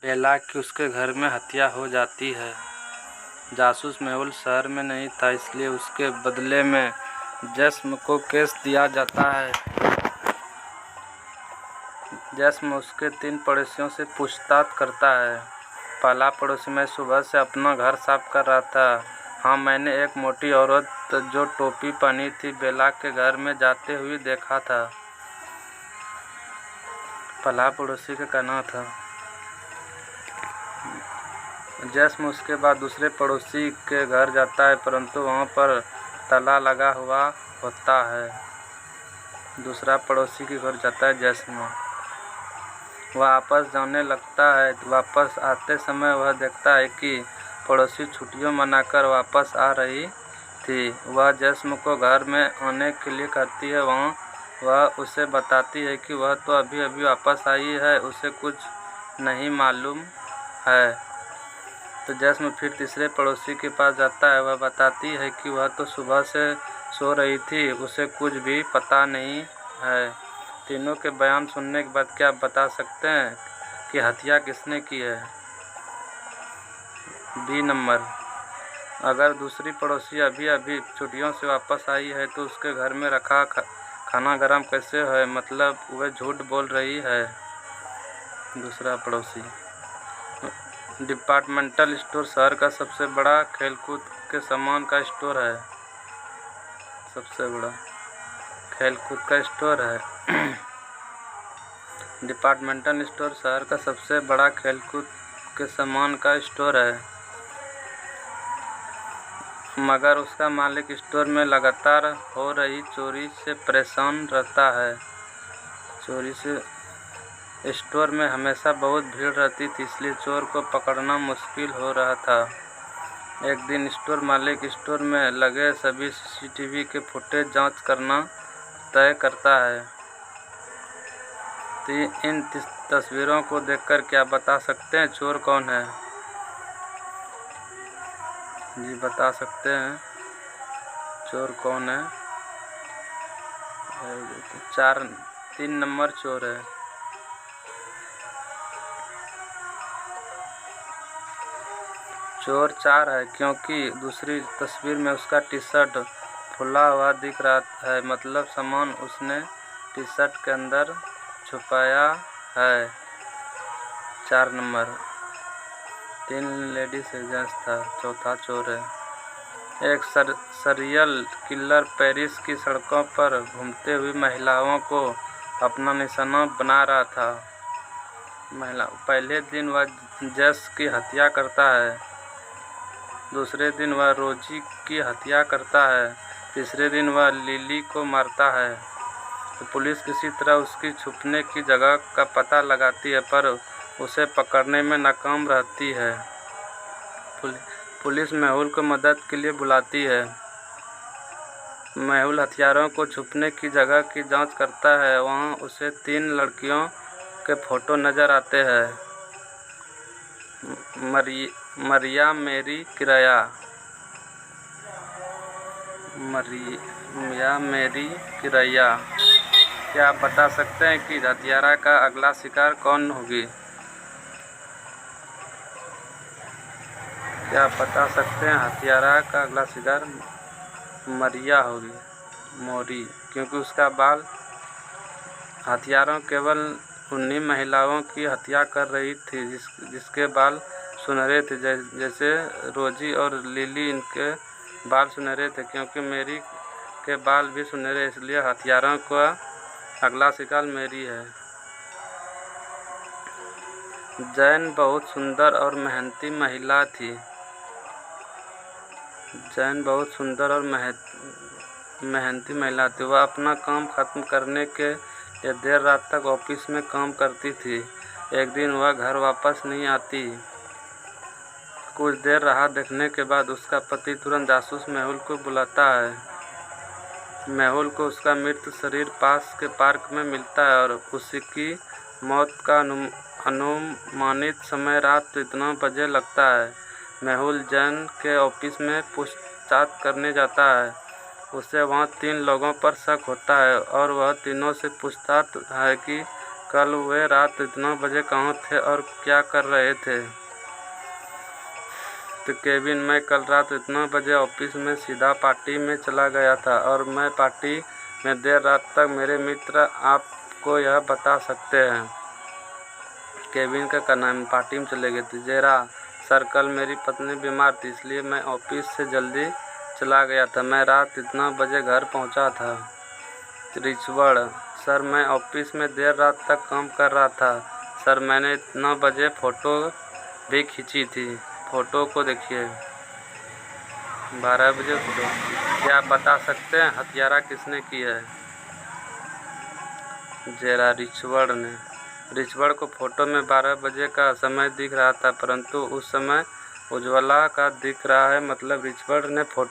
बेला की उसके घर में हत्या हो जाती है। जासूस मेहुल शहर में नहीं था, इसलिए उसके बदले में जैस्म को केस दिया जाता है। जैस्म उसके 3 पड़ोसियों से पूछताछ करता है। पहला पड़ोसी: मैं सुबह से अपना घर साफ कर रहा था। हाँ, मैंने एक मोटी औरत जो टोपी पहनी थी बेला के घर में जाते हुए देखा था। पहला पड़ोसी का कहना था। जैस्म उसके बाद दूसरे पड़ोसी के घर जाता है, परंतु वहाँ पर ताला लगा हुआ होता है। दूसरा पड़ोसी के घर जाता है जैस्म। वह वापस जाने लगता है। वापस आते समय वह देखता है कि पड़ोसी छुट्टियां मनाकर वापस आ रही थी। वह जैस्म को घर में आने के लिए कहती है। वह उसे बताती है कि वह तो अभी अभी वापस आई है, उसे कुछ नहीं मालूम है। तो जैस्म फिर तीसरे पड़ोसी के पास जाता है। वह बताती है कि वह तो सुबह से सो रही थी, उसे कुछ भी पता नहीं है। तीनों के बयान सुनने के बाद क्या आप बता सकते हैं कि हत्या किसने की है? B number. अगर दूसरी पड़ोसी अभी अभी छुट्टियों से वापस आई है तो उसके घर में रखा खाना गर्म कैसे है? मतलब वह झूठ बोल रही है। दूसरा पड़ोसी। डिपार्टमेंटल स्टोर शहर का सबसे बड़ा खेलकूद के सामान का स्टोर है। सबसे बड़ा खेलकूद का स्टोर है। डिपार्टमेंटल स्टोर शहर का सबसे बड़ा खेलकूद के सामान का स्टोर है, मगर उसका मालिक स्टोर में लगातार हो रही चोरी से परेशान रहता है। चोरी से स्टोर में हमेशा बहुत भीड़ रहती थी, इसलिए चोर को पकड़ना मुश्किल हो रहा था। एक दिन स्टोर मालिक स्टोर में लगे सभी सीसीटीवी के फुटेज जांच करना तय करता है। तो इन तस्वीरों को देखकर क्या बता सकते हैं चोर कौन है? जी बता सकते हैं चोर कौन है? 3 नंबर चोर है। चोर 4 है, क्योंकि दूसरी तस्वीर में उसका टी शर्ट फुला हुआ दिख रहा है, मतलब सामान उसने टी शर्ट के अंदर छुपाया है। 4 नंबर। 3 लेडीज एक जेंट्स था। चौथा चोर है। एक सीरियल किलर पेरिस की सड़कों पर घूमते हुए महिलाओं को अपना निशाना बना रहा था। पहले दिन वह जेस की हत्या करता है, दूसरे दिन वह रोजी की हत्या करता है, तीसरे दिन वह लिली को मारता है। तो पुलिस किसी तरह उसकी छुपने की जगह का पता लगाती है, पर उसे पकड़ने में नाकाम रहती है। पुलिस मेहुल को मदद के लिए बुलाती है। मेहुल हथियारों को छुपने की जगह की जांच करता है। वहां उसे 3 लड़कियों के फोटो नजर आते हैं। मरिया मेरी किराया। क्या आप बता सकते हैं कि हत्यारा का अगला शिकार कौन होगी? क्या आप बता सकते हैं हत्यारा का अगला शिकार मरिया होगी, मोरी, क्योंकि उसका बाल हत्यारों केवल उन्हीं महिलाओं की हत्या कर रही थी जिसके बाल सुनहरे थे, जैसे रोजी और लिली। इनके बाल सुनहरे थे, क्योंकि मेरी के बाल भी सुनहरे, इसलिए हत्यारों का अगला शिकार मेरी है। जैन बहुत सुंदर और मेहनती महिला थी। जैन बहुत सुंदर और मेहनती महिला थी। वह अपना काम खत्म करने के लिए देर रात तक ऑफिस में काम करती थी। एक दिन वह घर वापस नहीं आती। कुछ देर राह देखने के बाद उसका पति तुरंत जासूस मेहुल को बुलाता है। मेहुल को उसका मृत शरीर पास के पार्क में मिलता है और उसकी मौत का अनुमानित समय रात इतना बजे लगता है। मेहुल जैन के ऑफिस में पूछताछ करने जाता है। उसे वहां 3 लोगों पर शक होता है और वह तीनों से पूछता है कि कल वे रात इतना बजे कहाँ थे और क्या कर रहे थे? तो केविन, मैं कल रात इतना बजे ऑफिस में सीधा पार्टी में चला गया था और मैं पार्टी में देर रात तक। मेरे मित्र आपको यह बता सकते हैं। केविन का कहना है पार्टी में चले गए थे। जेरा, सर कल मेरी पत्नी बीमार थी इसलिए मैं ऑफिस से जल्दी चला गया था। मैं रात इतना बजे घर पहुंचा था। रिचर्ड, सर मैं ऑफिस में देर रात तक काम कर रहा था। सर मैंने इतना बजे फ़ोटो भी खींची थी। फ़ोटो को देखिए, 12 बजे फ़ोटो। क्या आप बता सकते हैं हत्यारा किसने की है? जेरा, रिचर्ड को फ़ोटो में 12 बजे का समय दिख रहा था, परंतु उस समय उज्ज्वला का दिख रहा है। मतलब रिचर्ड ने फ़ोटो